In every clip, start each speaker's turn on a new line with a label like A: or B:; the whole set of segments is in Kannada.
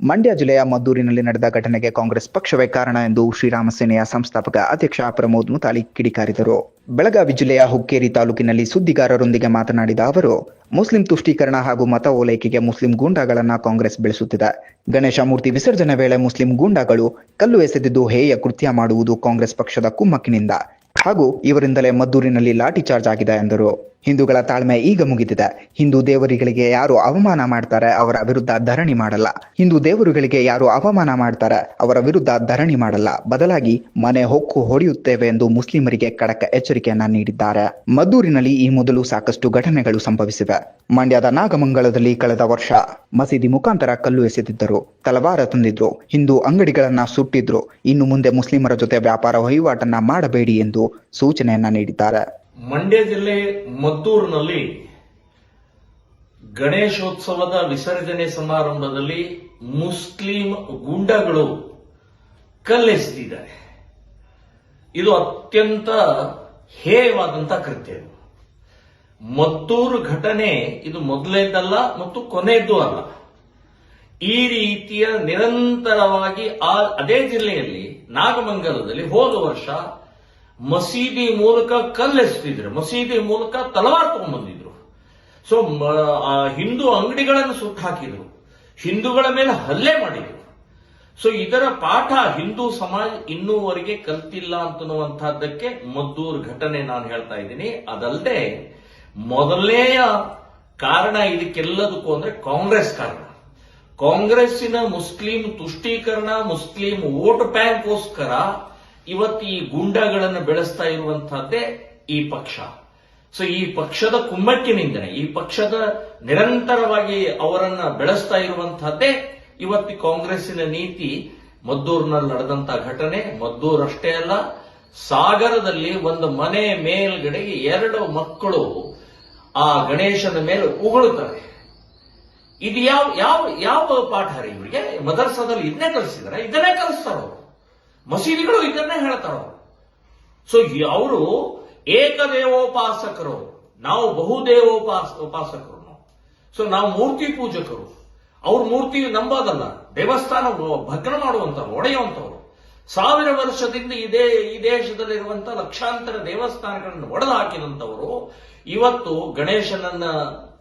A: ಮಂಡ್ಯ ಜಿಲ್ಲೆಯ ಮದ್ದೂರಿನಲ್ಲಿ ನಡೆದ ಘಟನೆಗೆ ಕಾಂಗ್ರೆಸ್ ಪಕ್ಷವೇ ಕಾರಣ ಎಂದು ಶ್ರೀರಾಮ ಸೇನೆಯ ಸಂಸ್ಥಾಪಕ ಅಧ್ಯಕ್ಷ ಪ್ರಮೋದ್ ಮುತಾಲಿಕ್ ಕಿಡಿಕಾರಿದರು. ಬೆಳಗಾವಿ ಜಿಲ್ಲೆಯ ಹುಕ್ಕೇರಿ ತಾಲೂಕಿನಲ್ಲಿ ಸುದ್ದಿಗಾರರೊಂದಿಗೆ ಮಾತನಾಡಿದ ಅವರು, ಮುಸ್ಲಿಂ ತುಷ್ಟೀಕರಣ ಹಾಗೂ ಮತ ಓಲೈಕೆಗೆ ಮುಸ್ಲಿಂ ಗೂಂಡಾಗಳನ್ನ ಕಾಂಗ್ರೆಸ್ ಬೆಳೆಸುತ್ತಿದೆ. ಗಣೇಶ ಮೂರ್ತಿ ವಿಸರ್ಜನೆ ವೇಳೆ ಮುಸ್ಲಿಂ ಗೂಂಡಾಗಳು ಕಲ್ಲು ಎಸೆದಿದ್ದು ಹೇಯ ಕೃತ್ಯ ಮಾಡುವುದು ಕಾಂಗ್ರೆಸ್ ಪಕ್ಷದ ಕುಮ್ಮಕ್ಕಿನಿಂದ ಹಾಗೂ ಇವರಿಂದಲೇ ಮದ್ದೂರಿನಲ್ಲಿ ಲಾಠಿ ಚಾರ್ಜ್ ಆಗಿದೆ ಎಂದರು. ಹಿಂದೂಗಳ ತಾಳ್ಮೆ ಈಗ ಮುಗಿದಿದೆ. ಹಿಂದೂ ದೇವರುಗಳಿಗೆ ಯಾರು ಅವಮಾನ ಮಾಡ್ತಾರೆ ಅವರ ವಿರುದ್ಧ ಧರಣಿ ಮಾಡಲ್ಲ. ಹಿಂದೂ ದೇವರುಗಳಿಗೆ ಯಾರು ಅವಮಾನ ಮಾಡ್ತಾರೆ ಅವರ ವಿರುದ್ಧ ಧರಣಿ ಮಾಡಲ್ಲ. ಬದಲಾಗಿ ಮನೆ ಹೊಕ್ಕು ಹೊಡೆಯುತ್ತೇವೆ ಎಂದು ಮುಸ್ಲಿಮರಿಗೆ ಖಡಕ್ ಎಚ್ಚರಿಕೆಯನ್ನ ನೀಡಿದ್ದಾರೆ. ಮದ್ದೂರಿನಲ್ಲಿ ಈ ಮೊದಲು ಸಾಕಷ್ಟು ಘಟನೆಗಳು ಸಂಭವಿಸಿವೆ. ಮಂಡ್ಯದ ನಾಗಮಂಗಲದಲ್ಲಿ ಕಳೆದ ವರ್ಷ ಮಸೀದಿ ಮುಖಾಂತರ ಕಲ್ಲು ಎಸೆದಿದ್ದರು, ತಲವಾರ ತಂದಿದ್ರು, ಹಿಂದೂ ಅಂಗಡಿಗಳನ್ನ ಸುಟ್ಟಿದ್ರು. ಇನ್ನು ಮುಂದೆ ಮುಸ್ಲಿಮರ ಜೊತೆ ವ್ಯಾಪಾರ ವಹಿವಾಟನ್ನ ಮಾಡಬೇಡಿ ಎಂದು ಸೂಚನೆಯನ್ನ ನೀಡಿದ್ದಾರೆ.
B: ಮಂಡ್ಯ ಜಿಲ್ಲೆ ಮದ್ದೂರಿನಲ್ಲಿ ಗಣೇಶೋತ್ಸವದ ವಿಸರ್ಜನೆ ಸಮಾರಂಭದಲ್ಲಿ ಮುಸ್ಲಿಂ ಗೂಂಡಾಗಳು ಕಲ್ಲೆಸೆದಿದ್ದಾರೆ. ಇದು ಅತ್ಯಂತ ಹೇಯವಾದಂತ ಕೃತ್ಯ. ಮದ್ದೂರು ಘಟನೆ ಇದು ಮೊದಲನೇದಲ್ಲ ಮತ್ತು ಕೊನೆಯದ್ದು ಅಲ್ಲ. ಈ ರೀತಿಯ ನಿರಂತರವಾಗಿ ಅದೇ ಜಿಲ್ಲೆಯಲ್ಲಿ ನಾಗಮಂಗಲದಲ್ಲಿ ಹೋದ ವರ್ಷ ಮಸೀದಿ ಮೂಲಕ ಕಲ್ಲೆಸೆದಿದ್ರು, ಮಸೀದಿ ಮೂಲಕ ತಲವಾರ್ ತಗೊಂಡ್ಬಂದಿದ್ರು. ಸೊ ಹಿಂದೂ ಅಂಗಡಿಗಳನ್ನು ಸುಟ್ಟು ಹಾಕಿದ್ರು, ಹಿಂದೂಗಳ ಮೇಲೆ ಹಲ್ಲೆ ಮಾಡಿದ್ರು. ಸೊ ಇದರ ಪಾಠ ಹಿಂದೂ ಸಮಾಜ ಇನ್ನೂವರೆಗೆ ಕಲ್ತಿಲ್ಲ ಅಂತನ್ನುವಂತಹದ್ದಕ್ಕೆ ಮದ್ದೂರು ಘಟನೆ ನಾನು ಹೇಳ್ತಾ ಇದ್ದೀನಿ. ಅದಲ್ಲದೆ ಮೊದಲನೆಯ ಕಾರಣ ಇದಕ್ಕೆಲ್ಲದಕ್ಕೂ ಅಂದ್ರೆ ಕಾಂಗ್ರೆಸ್ ಕಾರಣ. ಕಾಂಗ್ರೆಸ್ಸಿನ ಮುಸ್ಲಿಂ ತುಷ್ಟೀಕರಣ, ಮುಸ್ಲಿಂ ವೋಟ್ ಬ್ಯಾಂಕ್ಗೋಸ್ಕರ ಇವತ್ತು ಈ ಗೂಂಡಾಗಳನ್ನು ಬೆಳೆಸ್ತಾ ಇರುವಂತಹದ್ದೇ ಈ ಪಕ್ಷ. ಸೊ ಈ ಪಕ್ಷದ ಕುಮ್ಮಕ್ಕಿನಿಂದನೇ, ಈ ಪಕ್ಷದ ನಿರಂತರವಾಗಿ ಅವರನ್ನ ಬೆಳೆಸ್ತಾ ಇರುವಂತಹದ್ದೇ ಇವತ್ತು ಕಾಂಗ್ರೆಸ್ಸಿನ ನೀತಿ. ಮದ್ದೂರಿನಲ್ಲಿ ನಡೆದಂತಹ ಘಟನೆ ಮದ್ದೂರಷ್ಟೇ ಅಲ್ಲ, ಸಾಗರದಲ್ಲಿ ಒಂದು ಮನೆ ಮೇಲ್ಗಡೆಗೆ 2 ಮಕ್ಕಳು ಆ ಗಣೇಶನ ಮೇಲೆ ಉಗುಳುತ್ತಾರೆ. ಇದು ಯಾವ ಯಾವ ಯಾವ ಪಾಠ ರೀ ಇವರಿಗೆ? ಮದರ್ಸಾದಲ್ಲಿ ಇದನ್ನೇ ಕಲಿಸಿದಾರೆ, ಇದನ್ನೇ ಕಲಿಸ್ತಾರ ಅವರು. ಮಸೀದಿಗಳು ಇದನ್ನೇ ಹೇಳ್ತಾರ. ಸೊ ಅವರು ಏಕದೇವೋಪಾಸಕರು, ನಾವು ಬಹುದೇವೋಪಾಸಕರು. ಸೊ ನಾವು ಮೂರ್ತಿ ಪೂಜಕರು. ಅವ್ರ ಮೂರ್ತಿ ನಂಬೋದಲ್ಲ, ದೇವಸ್ಥಾನ ಭಗ್ನ ಮಾಡುವಂತವ್ರು, ಒಡೆಯುವಂತವ್ರು. 1000 ವರ್ಷದಿಂದ ಈ ದೇಶದಲ್ಲಿರುವಂತಹ ಲಕ್ಷಾಂತರ ದೇವಸ್ಥಾನಗಳನ್ನು ಒಡೆದು ಹಾಕಿದಂತವರು ಇವತ್ತು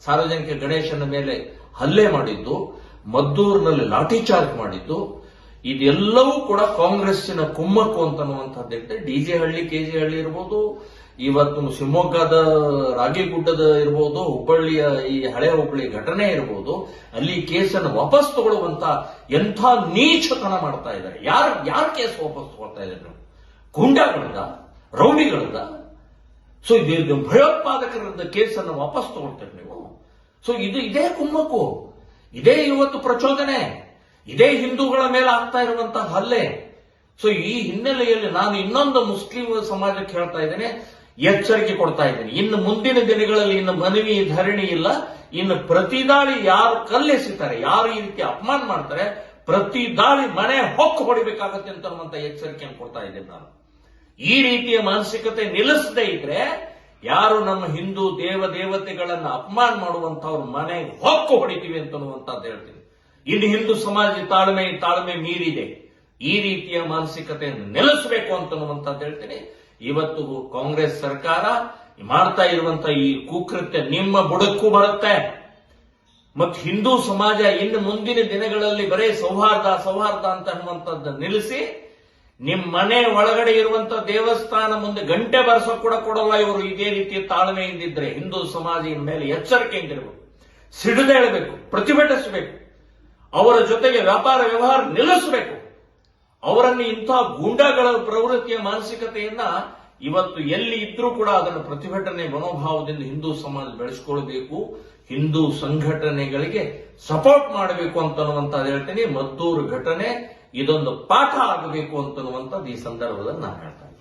B: ಸಾರ್ವಜನಿಕ ಗಣೇಶನ ಮೇಲೆ ಹಲ್ಲೆ ಮಾಡಿದ್ದು, ಮದ್ದೂರಿನಲ್ಲಿ ಲಾಠಿ ಚಾರ್ಜ್ ಮಾಡಿದ್ದು, ಇದೆಲ್ಲವೂ ಕೂಡ ಕಾಂಗ್ರೆಸ್ಸಿನ ಕುಮ್ಮಕ್ಕು ಅಂತನ್ನುವಂಥದ್ದು. ಡಿಜೆ ಹಳ್ಳಿ, ಕೆಜೆ ಹಳ್ಳಿ ಇರ್ಬೋದು, ಇವತ್ತು ಶಿವಮೊಗ್ಗದ ರಾಗಿಗುಡ್ಡದ ಇರ್ಬೋದು, ಹುಬ್ಬಳ್ಳಿಯ ಈ ಹಳೆ ಹುಬ್ಬಳ್ಳಿ ಘಟನೆ ಇರ್ಬೋದು, ಅಲ್ಲಿ ಕೇಸನ್ನು ವಾಪಸ್ ತಗೊಳ್ಳುವಂತ ಎಂಥ ನೀಚತನ ಮಾಡ್ತಾ ಇದ್ದಾರೆ. ಯಾರು ಕೇಸ್ ವಾಪಸ್ ತಗೊಳ್ತಾ ಇದ್ದಾರೆ? ಗೂಂಡಾಗಳಿಂದ, ರೌಡಿಗಳಿಂದ. ಸೊ ಇದು ಭಯೋತ್ಪಾದಕರಿಂದ ಕೇಸನ್ನು ವಾಪಸ್ ತಗೊಳ್ತಾರೆ ನೀವು. ಸೊ ಇದೇ ಕುಮ್ಮಕ್ಕು, ಇದೇ ಇವತ್ತು ಪ್ರಚೋದನೆ, ಇದೇ ಹಿಂದೂಗಳ ಮೇಲೆ ಆಗ್ತಾ ಇರುವಂತಹ ಹಲ್ಲೆ. ಸೊ ಈ ಹಿನ್ನೆಲೆಯಲ್ಲಿ ನಾನು ಇನ್ನೊಂದು ಮುಸ್ಲಿಂ ಸಮಾಜಕ್ಕೆ ಹೇಳ್ತಾ ಇದ್ದೇನೆ, ಎಚ್ಚರಿಕೆ ಕೊಡ್ತಾ ಇದ್ದೇನೆ. ಇನ್ನು ಮುಂದಿನ ದಿನಗಳಲ್ಲಿ ಇನ್ನು ಮನವಿ ಧರಣಿ ಇಲ್ಲ, ಇನ್ನು ಪ್ರತಿ ದಾಳಿ ಯಾರು ಕಲ್ಲೆಸಿತಾರೆ, ಯಾರು ಈ ರೀತಿ ಅಪಮಾನ ಮಾಡ್ತಾರೆ, ಪ್ರತಿ ದಾಳಿ ಮನೆ ಹೊಕ್ಕು ಹೊಡಿಬೇಕಾಗತ್ತೆ ಅಂತ ಎಚ್ಚರಿಕೆಯನ್ನು ಕೊಡ್ತಾ ಇದ್ದೇನೆ ನಾನು. ಈ ರೀತಿಯ ಮಾನಸಿಕತೆ ನಿಲ್ಲಿಸದೇ ಇದ್ರೆ ಯಾರು ನಮ್ಮ ಹಿಂದೂ ದೇವತೆಗಳನ್ನ ಅಪಮಾನ ಮಾಡುವಂತವ್ರ ಮನೆ ಹೊಕ್ಕು ಹೊಡಿತೀವಿ ಅಂತನ್ನುವಂತದ್ದು ಹೇಳ್ತೀನಿ. ಇನ್ನು ಹಿಂದೂ ಸಮಾಜ ತಾಳ್ಮೆ ಮೀರಿದೆ. ಈ ರೀತಿಯ ಮಾನಸಿಕತೆಯನ್ನು ನಿಲ್ಲಿಸಬೇಕು ಅಂತನ್ನುವಂತದ್ದು ಹೇಳ್ತೀನಿ. ಇವತ್ತು ಕಾಂಗ್ರೆಸ್ ಸರ್ಕಾರ ಮಾಡ್ತಾ ಇರುವಂತಹ ಈ ಕುಕೃತ್ಯ ನಿಮ್ಮ ಬುಡಕ್ಕೂ ಬರುತ್ತೆ. ಮತ್ತು ಹಿಂದೂ ಸಮಾಜ ಇನ್ನು ಮುಂದಿನ ದಿನಗಳಲ್ಲಿ ಬರೇ ಸೌಹಾರ್ದ ಅಂತ ಅನ್ನುವಂಥದ್ದು ನಿಲ್ಲಿಸಿ, ನಿಮ್ಮ ಮನೆ ಒಳಗಡೆ ಇರುವಂತಹ ದೇವಸ್ಥಾನ ಮುಂದೆ ಗಂಟೆ ಬರ್ಸೋ ಕೂಡ ಕೊಡಲ್ಲ ಇವರು. ಇದೇ ರೀತಿಯ ತಾಳ್ಮೆಯಿಂದಿದ್ರೆ ಹಿಂದೂ ಸಮಾಜ ಮೇಲೆ ಎಚ್ಚರಿಕೆಯಿಂದಿರಬೇಕು, ಸಿಡಿದೇಳಬೇಕು, ಪ್ರತಿಭಟಿಸಬೇಕು, ಅವರ ಜೊತೆಗೆ ವ್ಯಾಪಾರ ವ್ಯವಹಾರ ನಿಲ್ಲಿಸಬೇಕು. ಅವರನ್ನು ಇಂಥ ಗೂಂಡಾಗಳ ಪ್ರವೃತ್ತಿಯ ಮಾನಸಿಕತೆಯನ್ನ ಇವತ್ತು ಎಲ್ಲಿ ಇದ್ರೂ ಕೂಡ ಅದನ್ನು ಪ್ರತಿಭಟನೆ ಮನೋಭಾವದಿಂದ ಹಿಂದೂ ಸಮಾಜ ಬೆಳೆಸಿಕೊಳ್ಬೇಕು, ಹಿಂದೂ ಸಂಘಟನೆಗಳಿಗೆ ಸಪೋರ್ಟ್ ಮಾಡಬೇಕು ಅಂತನ್ನುವಂಥದ್ದು ಹೇಳ್ತೀನಿ. ಮದ್ದೂರು ಘಟನೆ ಇದೊಂದು ಪಾಠ ಆಗಬೇಕು ಅಂತನ್ನುವಂಥದ್ದು ಈ ಸಂದರ್ಭದಲ್ಲಿ ನಾನು ಹೇಳ್ತಾ ಇದ್ದೀನಿ.